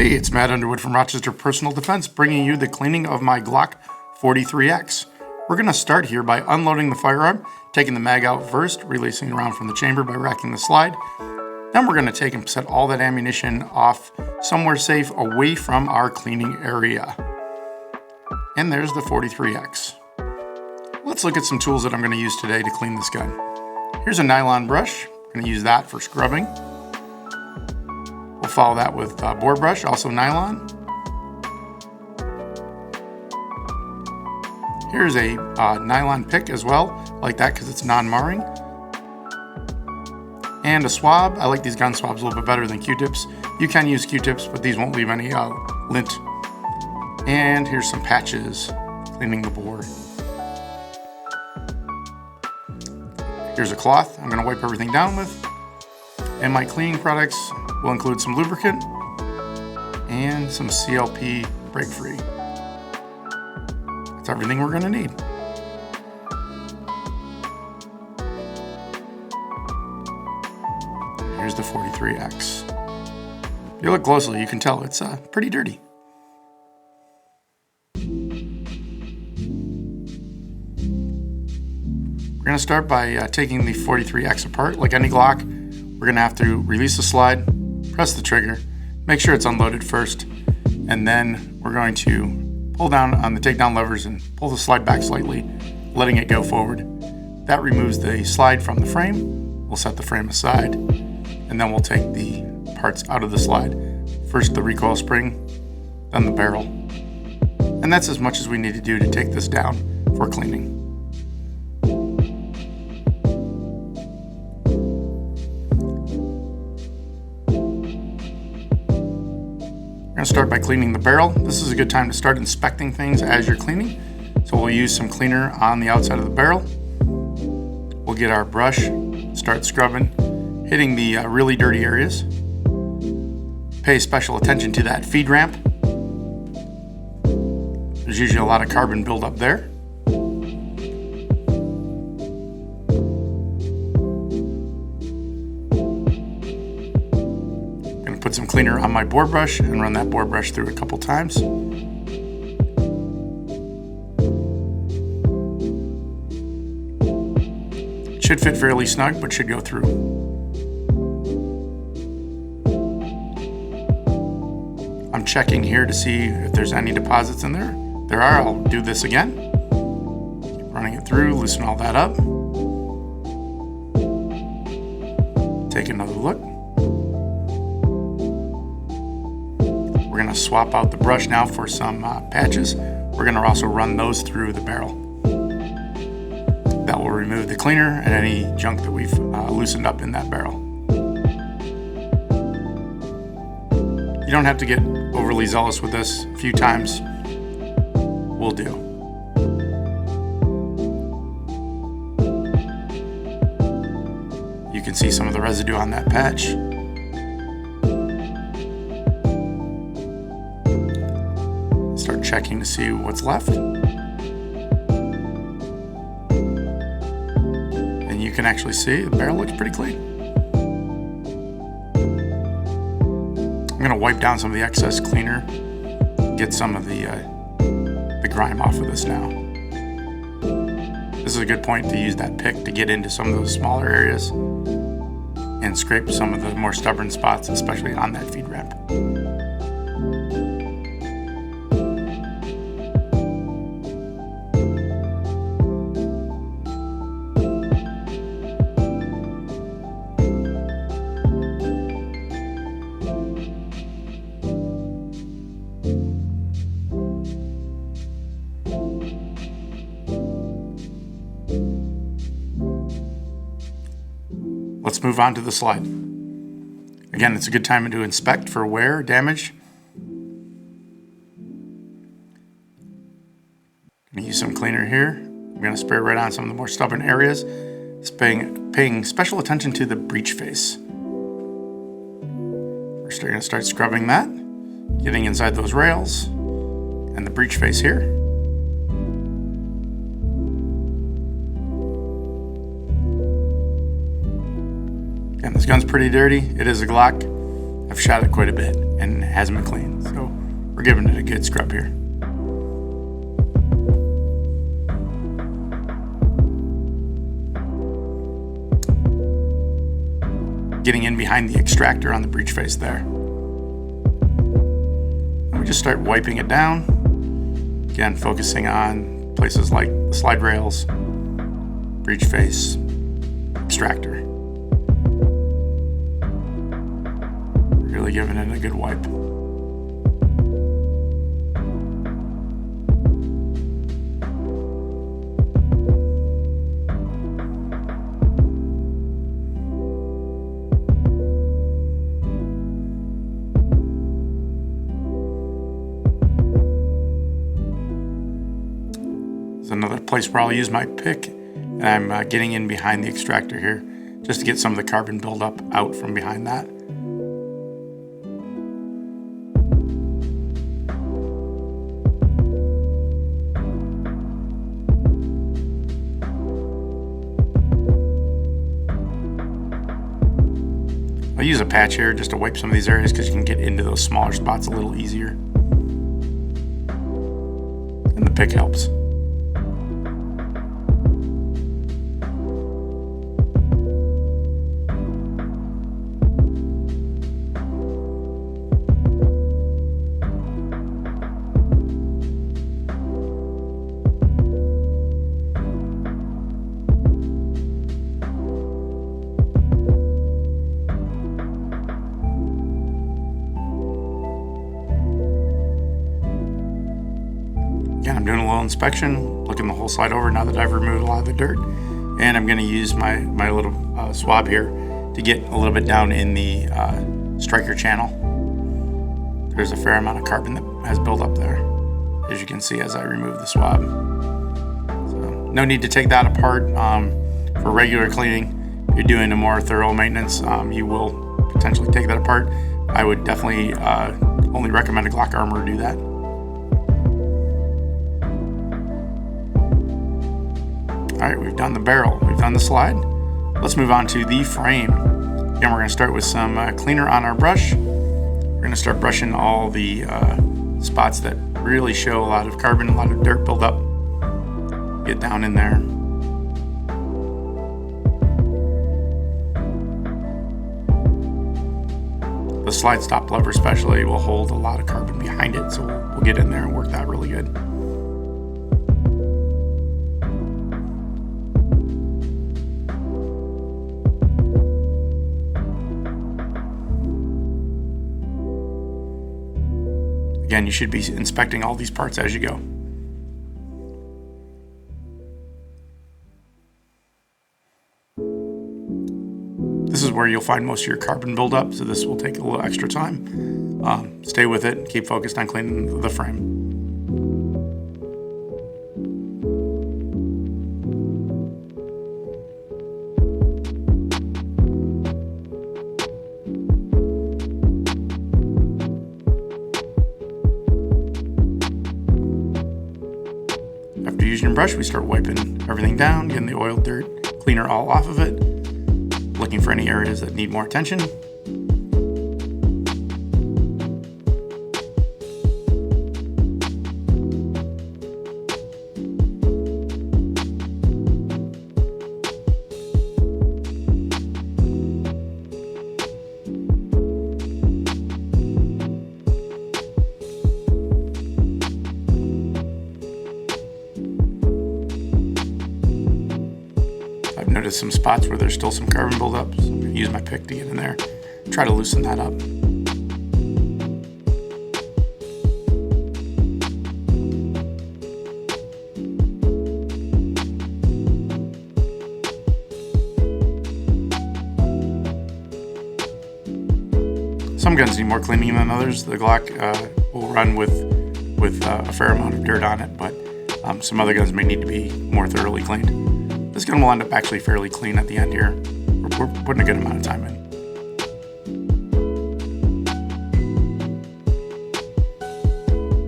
Hey, it's Matt Underwood from Rochester Personal Defense, bringing you the cleaning of my Glock 43X. We're going to start here by unloading the firearm, taking the mag out first, releasing the round from the chamber by racking the slide. Then we're going to take and set all that ammunition off somewhere safe away from our cleaning area. And there's the 43X. Let's look at some tools that I'm going to use today to clean this gun. Here's a nylon brush. I'm going to use that for scrubbing. We'll follow that with a boar brush, also nylon. Here's a nylon pick as well, like that because it's non-marring. And a swab. I like these gun swabs a little bit better than Q-tips. You can use Q-tips, but these won't leave any lint. And here's some patches, cleaning the bore. Here's a cloth I'm going to wipe everything down with. And my cleaning products will include some lubricant and some CLP break free. That's everything we're going to need. Here's the 43X. If you look closely, you can tell it's pretty dirty. We're going to start by taking the 43X apart. Like any Glock, we're going to have to release the slide, press the trigger, make sure it's unloaded first, and then we're going to pull down on the takedown levers and pull the slide back slightly, letting it go forward. That removes the slide from the frame. We'll set the frame aside, and then we'll take the parts out of the slide. First the recoil spring, then the barrel. And that's as much as we need to do to take this down for cleaning. We're going to start by cleaning the barrel. This is a good time to start inspecting things as you're cleaning. So we'll use some cleaner on the outside of the barrel. We'll get our brush, start scrubbing, hitting the really dirty areas. Pay special attention to that feed ramp. There's usually a lot of carbon buildup there. Put some cleaner on my bore brush and run that bore brush through a couple times. It should fit fairly snug, but should go through. I'm checking here to see if there's any deposits in there. There are. I'll do this again. Keep running it through, loosen all that up. Take another look. We're going to swap out the brush now for some patches. We're going to also run those through the barrel. That will remove the cleaner and any junk that we've loosened up in that barrel. You don't have to get overly zealous with this. A few times will do. You can see some of the residue on that patch. Start checking to see what's left. And you can actually see the barrel looks pretty clean. I'm going to wipe down some of the excess cleaner, get some of the grime off of this now. This is a good point to use that pick to get into some of those smaller areas and scrape some of the more stubborn spots, especially on that feed ramp. Let's move on to the slide. Again, it's a good time to inspect for wear or damage. I'm going to use some cleaner here. I'm going to spray right on some of the more stubborn areas, paying special attention to the breech face. We're going to start scrubbing that, getting inside those rails and the breech face here. Again, this gun's pretty dirty. It is a Glock. I've shot it quite a bit and hasn't been cleaned. So we're giving it a good scrub here. Getting in behind the extractor on the breech face there. And we just start wiping it down. Again, focusing on places like the slide rails, breech face, extractor. Really giving it a good wipe. Another place where I'll use my pick, and I'm getting in behind the extractor here just to get some of the carbon buildup out from behind that. I'll use a patch here just to wipe some of these areas because you can get into those smaller spots a little easier. And the pick helps. Again, I'm doing a little inspection, looking the whole slide over now that I've removed a lot of the dirt. And I'm going to use my little swab here to get a little bit down in the striker channel. There's a fair amount of carbon that has built up there, as you can see as I remove the swab. So, no need to take that apart for regular cleaning. If you're doing a more thorough maintenance, you will potentially take that apart. I would definitely only recommend a Glock armor do that. All right, we've done the barrel, we've done the slide. Let's move on to the frame. Again, we're gonna start with some cleaner on our brush. We're gonna start brushing all the spots that really show a lot of carbon, a lot of dirt buildup. Get down in there. The slide stop lever especially will hold a lot of carbon behind it, so we'll get in there and work that really good. Again, you should be inspecting all these parts as you go. This is where you'll find most of your carbon buildup, so this will take a little extra time. Stay with it, keep focused on cleaning the frame. After using your brush, we start wiping everything down, getting the oil, dirt, cleaner all off of it, looking for any areas that need more attention. I've noticed some spots where there's still some carbon buildup, so I'm going to use my pick to get in there, try to loosen that up. Some guns need more cleaning than others. The Glock will run with a fair amount of dirt on it, but some other guns may need to be more thoroughly cleaned. This gun will end up actually fairly clean at the end here. We're putting a good amount of time in.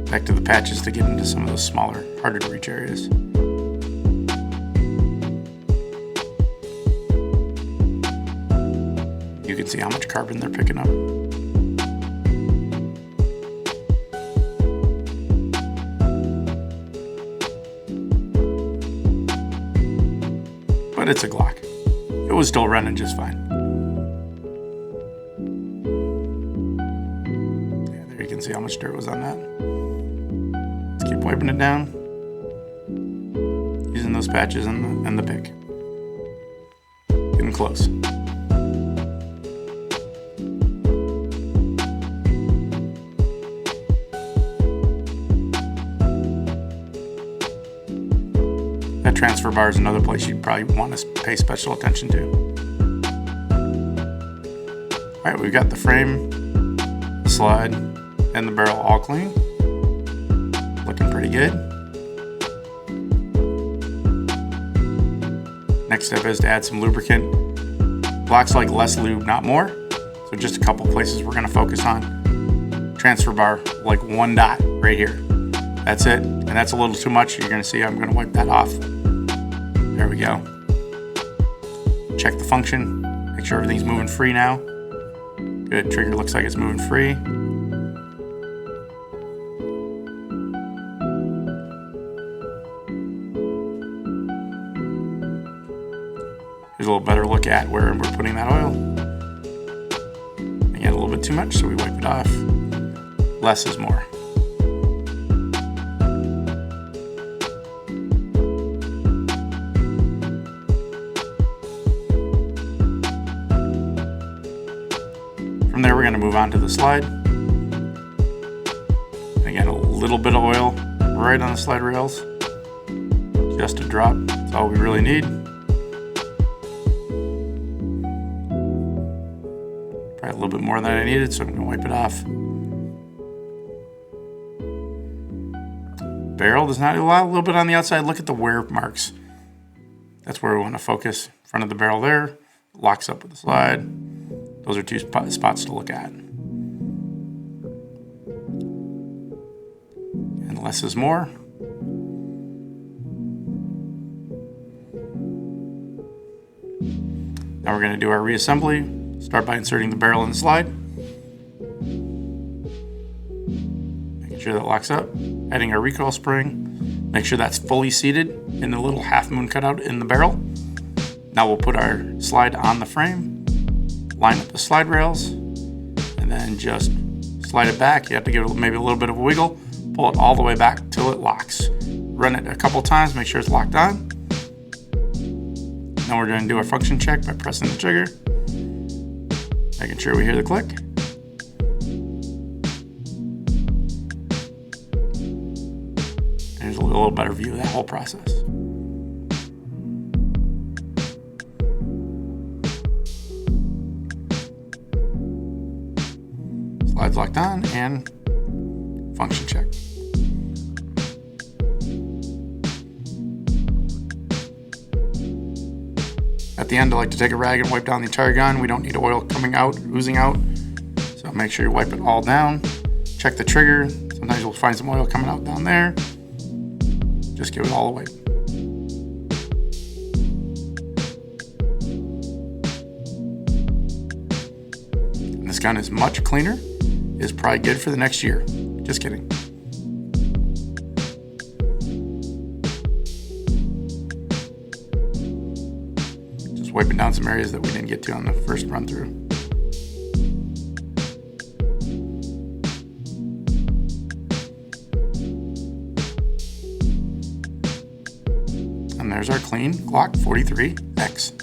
Back to the patches to get into some of those smaller, harder to reach areas. You can see how much carbon they're picking up. but it's a Glock. It was still running just fine. Yeah, there you can see how much dirt was on that. Let's keep wiping it down, using those patches and the pick. Getting close. That transfer bar is another place you'd probably want to pay special attention to. All right, we've got the frame, the slide, and the barrel all clean. Looking pretty good. Next step is to add some lubricant. Glocks like less lube, not more. So just a couple places we're gonna focus on. Transfer bar, like one dot right here. That's it, and that's a little too much. You're gonna see I'm gonna wipe that off. There we go. Check the function, make sure everything's moving free now. Good, trigger looks like it's moving free. Here's a little better look at where we're putting that oil. Again, a little bit too much, so we wipe it off. Less is more. From there, we're going to move on to the slide. Again, a little bit of oil right on the slide rails. Just a drop. That's all we really need. Probably a little bit more than I needed, so I'm going to wipe it off. Barrel does not allow a little bit on the outside. Look at the wear marks. That's where we want to focus. Front of the barrel there. Locks up with the slide. Those are two spots to look at. And less is more. Now we're going to do our reassembly. Start by inserting the barrel in the slide. Making sure that locks up. Adding our recoil spring. Make sure that's fully seated in the little half moon cutout in the barrel. Now we'll put our slide on the frame. Line up the slide rails, and then just slide it back. You have to give it maybe a little bit of a wiggle. Pull it all the way back till it locks. Run it a couple times, make sure it's locked on. Now we're going to do our function check by pressing the trigger, making sure we hear the click. Here's a little better view of that whole process. Slide's locked on, and function check. At the end, I like to take a rag and wipe down the entire gun. We don't need oil coming out, oozing out. So make sure you wipe it all down. Check the trigger. Sometimes you'll find some oil coming out down there. Just give it all a wipe. And this gun is much cleaner. Is probably good for the next year. Just kidding. Just wiping down some areas that we didn't get to on the first run through. And there's our clean Glock 43X.